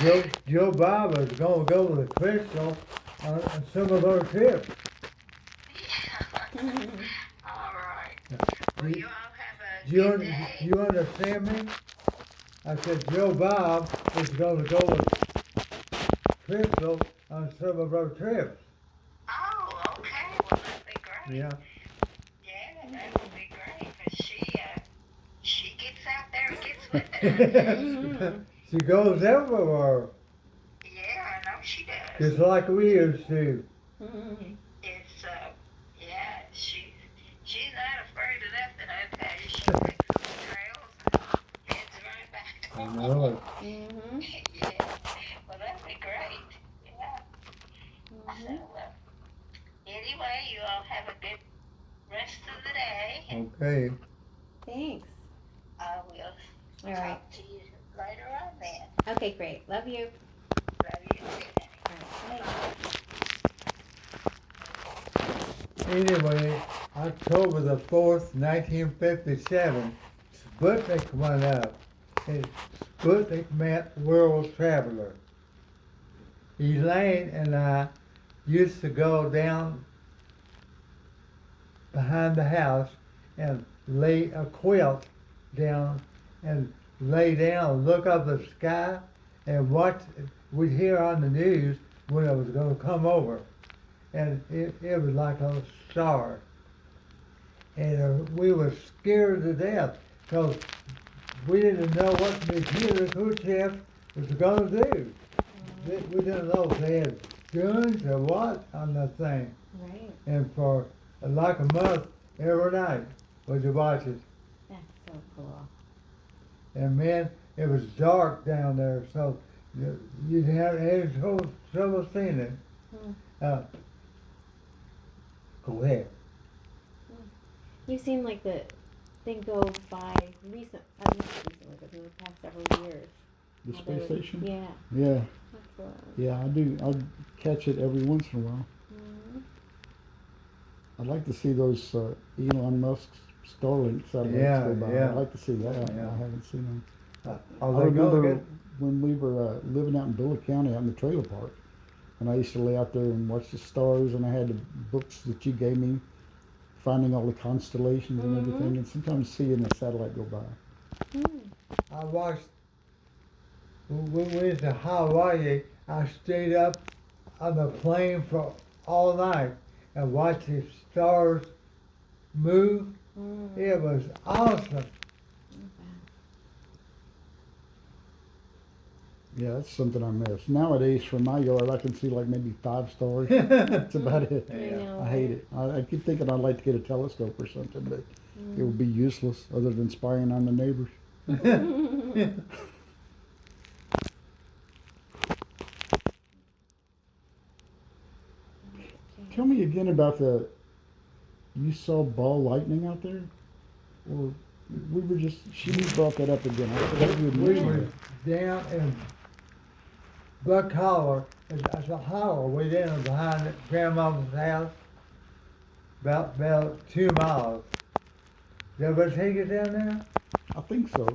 Joe Bob is gonna go to Crystal on some of those trips. All right. Well, Do you all have a do good you, day. you understand me? I said Joe Bob is gonna go with Crystal on some of those trips. Oh, okay. Well, that'd be great. Yeah. Yeah, that would be great because she gets out there and gets with it. She goes everywhere, Yeah, I know she does. just like we used to. It's yeah, she's not afraid of nothing. I tell you, she takes those trails and heads right back I know home. it. Yeah. Well, that'd be great. Yeah. So anyway, you all have a good rest of the day, and Okay. Thanks. I will All right. talk to you later on then. Okay, great. Love you. Love you too, All right. Bye. Anyway, October the 4th, 1957, Sputnik went up. And Sputnik meant world traveler. Elaine and I used to go down behind the house and lay a quilt down and lay down and look up the sky and watch. We'd hear on the news when it was going to come over, and it was like a star. And we were scared to death because we didn't know what Nikita Khrushchev was going to do. We didn't know if they had guns or what on the thing. Right. And for like a month, every night, would you watch it? That's so cool. And man, it was dark down there, so you'd have any trouble seeing it. Hmm. Uh, Go ahead. You seem like the thing go by not recently, but in the past several years. The How they space would- station? Yeah. Yeah, That's cool. yeah, I do. I'll catch it every once in a while. Mhm. I'd like to see those Elon Musk's Starlink satellites Yeah, go by. yeah. I'd like to see that. Yeah. I haven't seen them. Are I they gonna remember get? when we were living out in Bullock County, out in the trailer park, and I used to lay out there and watch the stars, and I had the books that you gave me, finding all the constellations and everything, and sometimes seeing a satellite go by. I watched. When we went to Hawaii, I stayed up on the plane for all night and watched the stars move. It was awesome. Yeah, that's something I miss. Nowadays, from my yard, I can see like maybe 5 stars. That's about it. I know. I hate it. I keep thinking I'd like to get a telescope or something, but it would be useless other than spying on the neighbors. Tell me again about you saw ball lightning out there? Or we were just, she brought that up again. I forgot you had We mentioned were it. down in Buck Hollow. It's a hollow way down behind Grandmama's house, about 2 miles. Did everybody take it down there? I think so.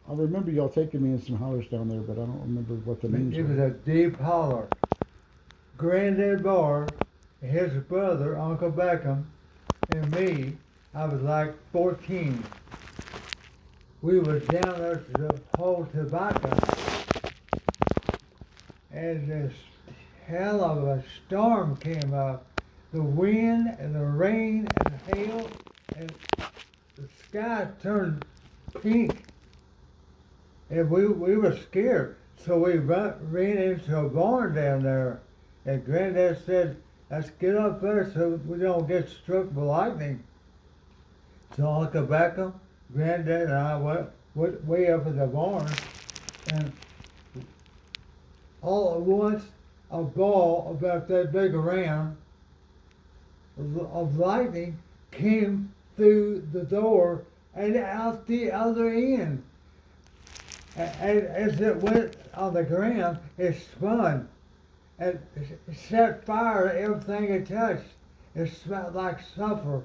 I remember y'all taking me in some hollers down there, but I don't remember what the names It was were. a deep hollow. Granddad Barr, his brother, Uncle Beckham, and me, I was like 14. We was down there to hold tobacco, and this hell of a storm came up. The wind and the rain and the hail, and the sky turned pink. And we were scared, so we ran into a barn down there. And Granddad said, let's get up there so we don't get struck by lightning. So Uncle Beckham, Granddad, and I went way up in the barn, and all at once, a ball about that big around of lightning came through the door and out the other end. And as it went on the ground, it spun and set fire to everything it touched. It smelled like sulfur.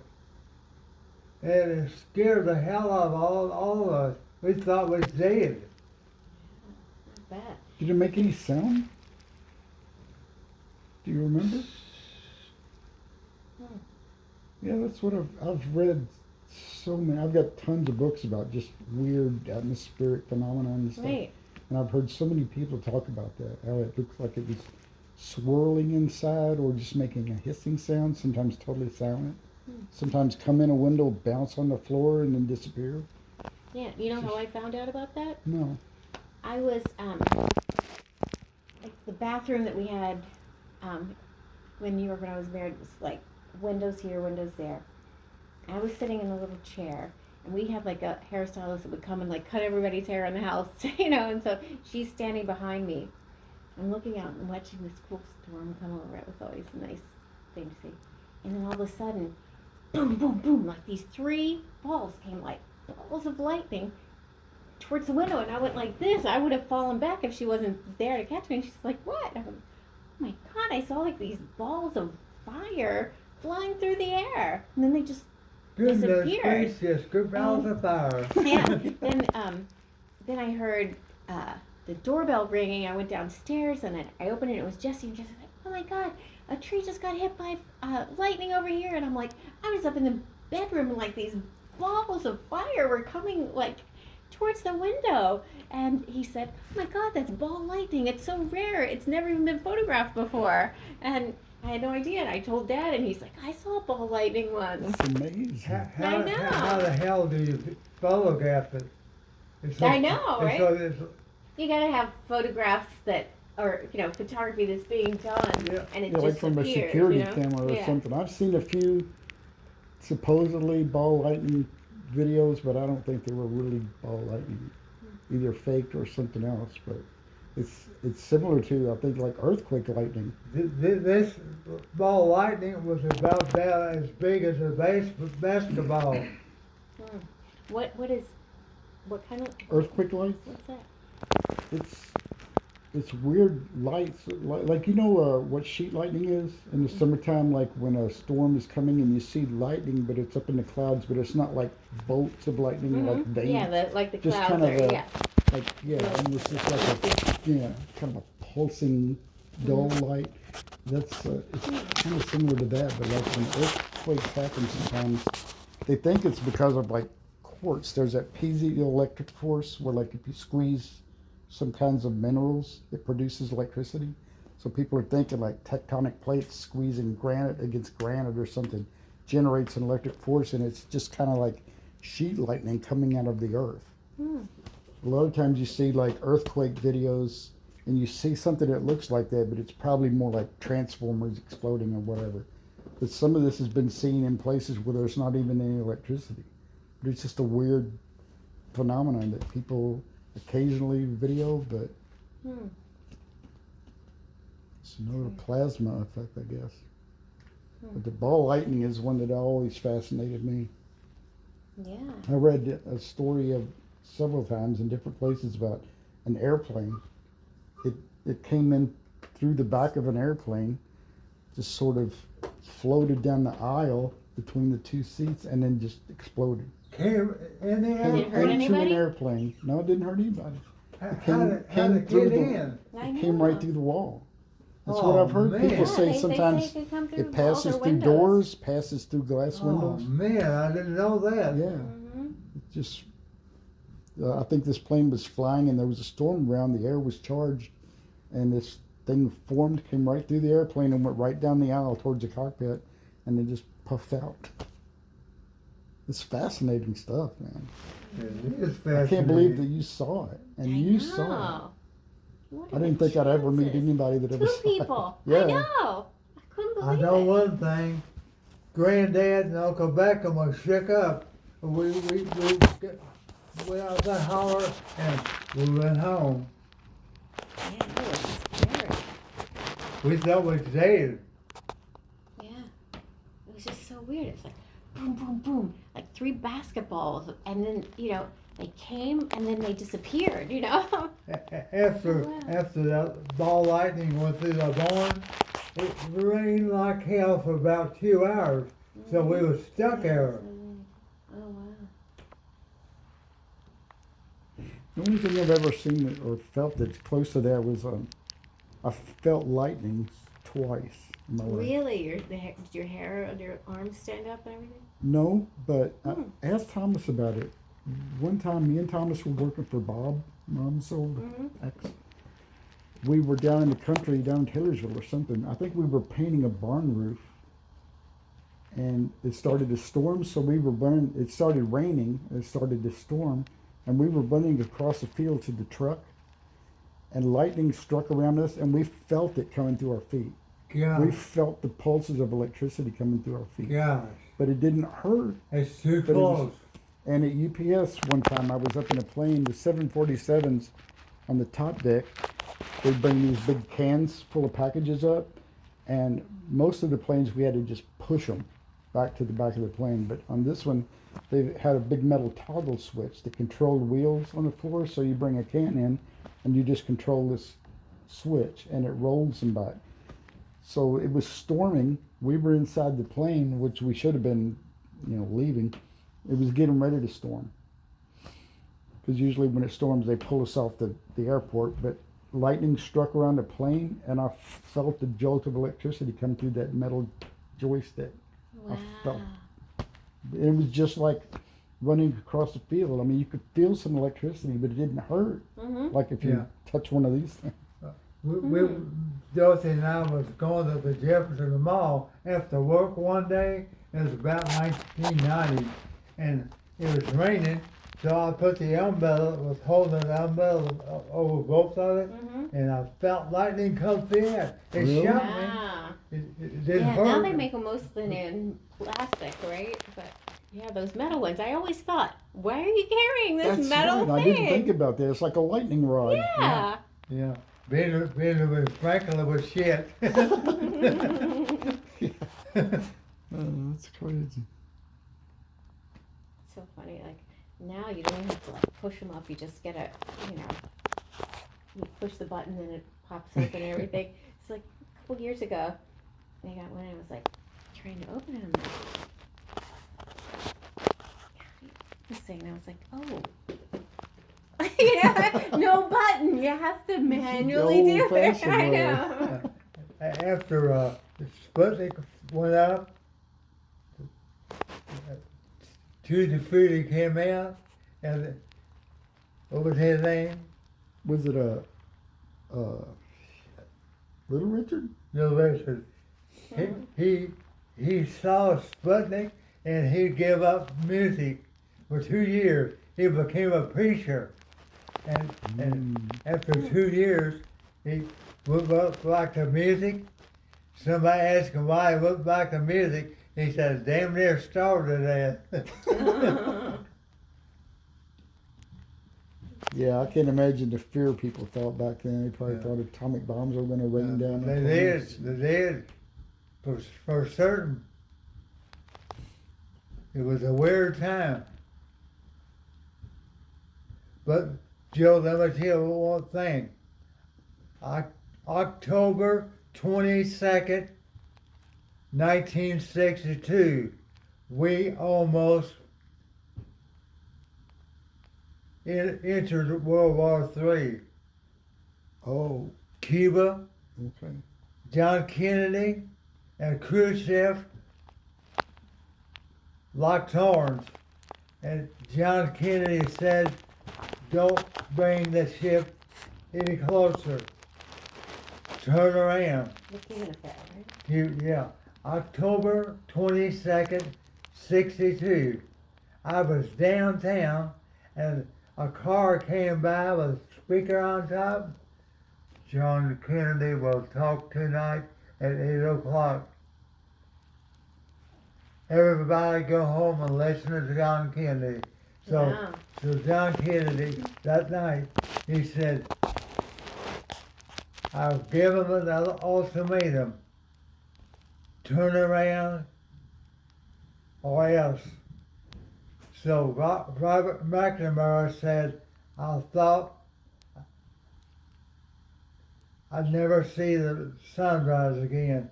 And it scared the hell out of all of us. We thought we was dead. I bet. Did it make any sound? Do you remember? Yeah, that's what I've read so many. I've got tons of books about just weird atmospheric phenomena and stuff. Right. And I've heard so many people talk about that. How it looks like it was swirling inside or just making a hissing sound, sometimes totally silent. Sometimes come in a window, bounce on the floor, and then disappear. Yeah. You know how I found out about that? No. I was like the bathroom that we had when I was married was like windows here, windows there. I was sitting in a little chair, and we had like a hairstylist that would come and like cut everybody's hair in the house, you know. And so she's standing behind me. I'm looking out and watching this cool storm come over. It was always a nice thing to see. And then all of a sudden, boom, boom, boom, like these 3 balls came like balls of lightning towards the window, and I went like this. I would have fallen back if she wasn't there to catch me. And she's like, "What?" I went, "Oh my God, I saw like these balls of fire flying through the air." And then they just Goodness disappeared. gracious, good balls of fire. yeah. Then I heard the doorbell ringing. I went downstairs and then I opened it. And it was Jesse, and Jesse's like, "Oh my God, a tree just got hit by lightning over here." And I'm like, I was up in the bedroom and like these balls of fire were coming like towards the window. And he said, "Oh my God, that's ball lightning. It's so rare. It's never even been photographed before." And I had no idea. And I told Dad, and he's like, "I saw ball lightning once." It's amazing. How know. the hell do you photograph it? It's I know, right? it's, You gotta have photographs that, or photography that's being done, Yeah. and it Yeah, like just from a appears, security camera or Yeah. something. I've seen a few supposedly ball lightning videos, but I don't think they were really ball lightning, either faked or something else. But it's similar to, I think, like earthquake lightning. this ball lightning was about that as big as a basketball. What kind of Earthquake lights. what's that? It's weird lights, like you know what sheet lightning is in the summertime, like when a storm is coming and you see lightning, but it's up in the clouds, but it's not like bolts of lightning, like veins. Yeah, like the Just clouds kind of are, a- yeah. Like and it's just like kind of a pulsing dull light. That's it's kind of similar to that, but like when earthquakes happen, sometimes they think it's because of like quartz. There's that piezoelectric force where like if you squeeze some kinds of minerals, it produces electricity. So people are thinking like tectonic plates squeezing granite against granite or something generates an electric force, and it's just kind of like sheet lightning coming out of the earth. A lot of times you see like earthquake videos and you see something that looks like that, but it's probably more like transformers exploding or whatever. But some of this has been seen in places where there's not even any electricity. But it's just a weird phenomenon that people occasionally video, but it's another plasma effect, I guess. But the ball lightning is one that always fascinated me. Yeah. I read a story of several times in different places about an airplane. It came in through the back of an airplane, just sort of floated down the aisle between the 2 seats, and then just exploded. Came in the Did it hurt Into anybody? an airplane. No, it didn't hurt anybody. How did it get in? I It came know. right through the wall. That's Oh, what I've heard man. people Yeah, say. they Sometimes say it could come through it walls passes or through windows. doors, passes through glass Oh windows. man, I didn't know that. Yeah, Mhm. it just. I think this plane was flying and there was a storm around. The air was charged, and this thing formed, came right through the airplane and went right down the aisle towards the cockpit, and then just puffed out. It's fascinating stuff, man. It is I can't believe that fascinating. you saw it, and I you know. saw it. What I are didn't the think I'd ever meet chances? anybody that ever 2 saw people. it. Yeah. I know. I couldn't I believe know it. one thing. Granddad and Uncle Beckham was shook up. We went out that holler and we went home. Yeah, it was scary. We thought we was dead. Yeah. It was just so weird. It's like boom, boom, boom, like 3 basketballs, and then they came and then they disappeared. After Wow. after that ball lightning went through the barn, it rained like hell for about 2 hours. So we were stuck there. Oh wow. The only thing I've ever seen or felt that's close to that was I felt lightning twice in my life. Really? Did your hair on your arms stand up and everything? No, but Hmm. I asked Thomas about it. One time, me and Thomas were working for Bob, Mom's old Mm-hmm. ex. We were down in the country, down in Taylorsville or something. I think we were painting a barn roof, and it started to storm. So we were running. It started raining. It started to storm, and we were running across the field to the truck, and lightning struck around us, and we felt it coming through our feet. We Gosh, felt the pulses of electricity coming through our feet, gosh, but it didn't hurt. it's too But it was- close. And at UPS one time, I was up in a plane, the 747s on the top deck. They'd bring these big cans full of packages up, and most of the planes we had to just push them back to the back of the plane. But on this one, they had a big metal toggle switch that controlled wheels on the floor. So you bring a can in, and you just control this switch, and it rolls them back. So it was storming. We were inside the plane, which we should have been, leaving. It was getting ready to storm. Because usually when it storms, they pull us off the airport. But lightning struck around the plane, and I felt the jolt of electricity come through that metal joystick. Wow. I felt it was just like running across the field. I mean, you could feel some electricity, but it didn't hurt. Mm-hmm. Like if you Yeah. touch one of these things. We, Dorothy and I was going to the Jefferson Mall after work one day. It was about 1990, and it was raining. So I put the umbrella, was holding the umbrella over both of it, Mm-hmm. and I felt lightning come through it. It Really? shocked me. Wow. It didn't Yeah, hurt. now they make them mostly in plastic, right? But yeah, those metal ones. I always thought, why are you carrying this That's metal right. thing? I didn't think about that. It's like a lightning rod. Yeah. Yeah, being with Franklin was shit. That's crazy. So funny. Like now you don't have to like push them up. You just get a, you push the button and it pops open and everything. It's like a couple years ago, they got one and I was like trying to open it. I'm like, this thing. And I was like, oh. No button. You have to manually do it. old-fashioned I way. know. After the Sputnik went up, Tutti Frutti came out, and what was his name? Was it a Little Richard? Bill Richard. He saw Sputnik, and he gave up music for 2 years. He became a preacher, and after 2 years, he went back to music. Somebody asked him why he went back to music. He said, "Damn near starved to death." Yeah, I can't imagine the fear people felt back then. They probably Yeah. thought atomic bombs were going to rain down. They on did. us. They did. For certain. It was a weird time. But Joe, let me tell you one thing. October 22nd, 1962, we almost entered World War III. Oh, Cuba, okay. John Kennedy, and Khrushchev locked horns. And John Kennedy said, "Don't bring the ship any closer. Turn around." The Cuban affair, right? Yeah. October 22nd, 62. I was downtown, and a car came by with a speaker on top. "John Kennedy will talk tonight at 8 o'clock. Everybody go home and listen to John Kennedy." So, Wow. so John Kennedy, that night, he said, "I've given them an ultimatum. Turn around or else." So Robert McNamara said, "I thought I'd never see the sunrise again.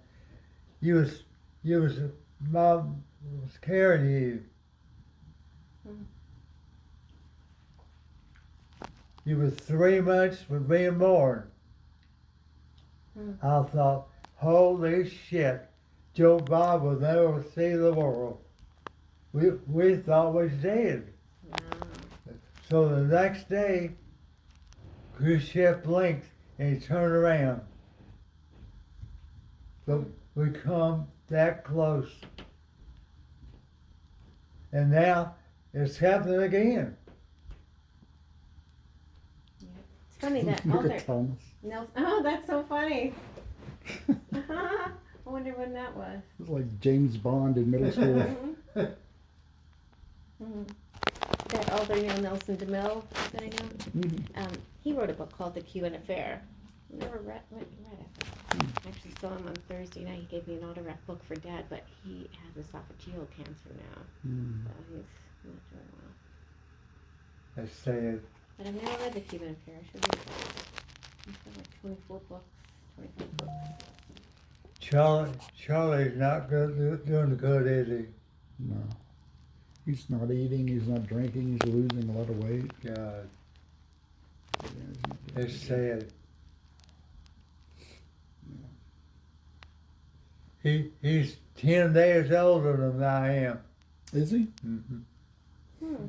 Mom was carrying you." You was 3 months from being born. Hmm. I thought, holy shit, Joe Bob will never see the world. We thought was dead. Wow. So the next day, Khrushchev blinked and he turned around. But we come that close. And now it's happening again. It's funny that Look Alder at Thomas. Nelson. Oh, that's so funny. I wonder when that was. It was like James Bond in middle school. Mhm. That Alder Neil Nelson DeMille that I know. He wrote a book called The Cuban Affair. Never read it. Actually saw him on Thursday night. He gave me an autograph book for Dad, but he has esophageal cancer now, so he's not doing well. I said, But I've never read The Cuban Affair. I should read it. He's got like 24 books, 25 books. Charlie's not doing good, is he? No. He's not eating, he's not drinking, he's losing a lot of weight. God, Yeah, he's not doing it's good. sad. He's 10 days older than I am. Is he? Mm-hmm. Hmm.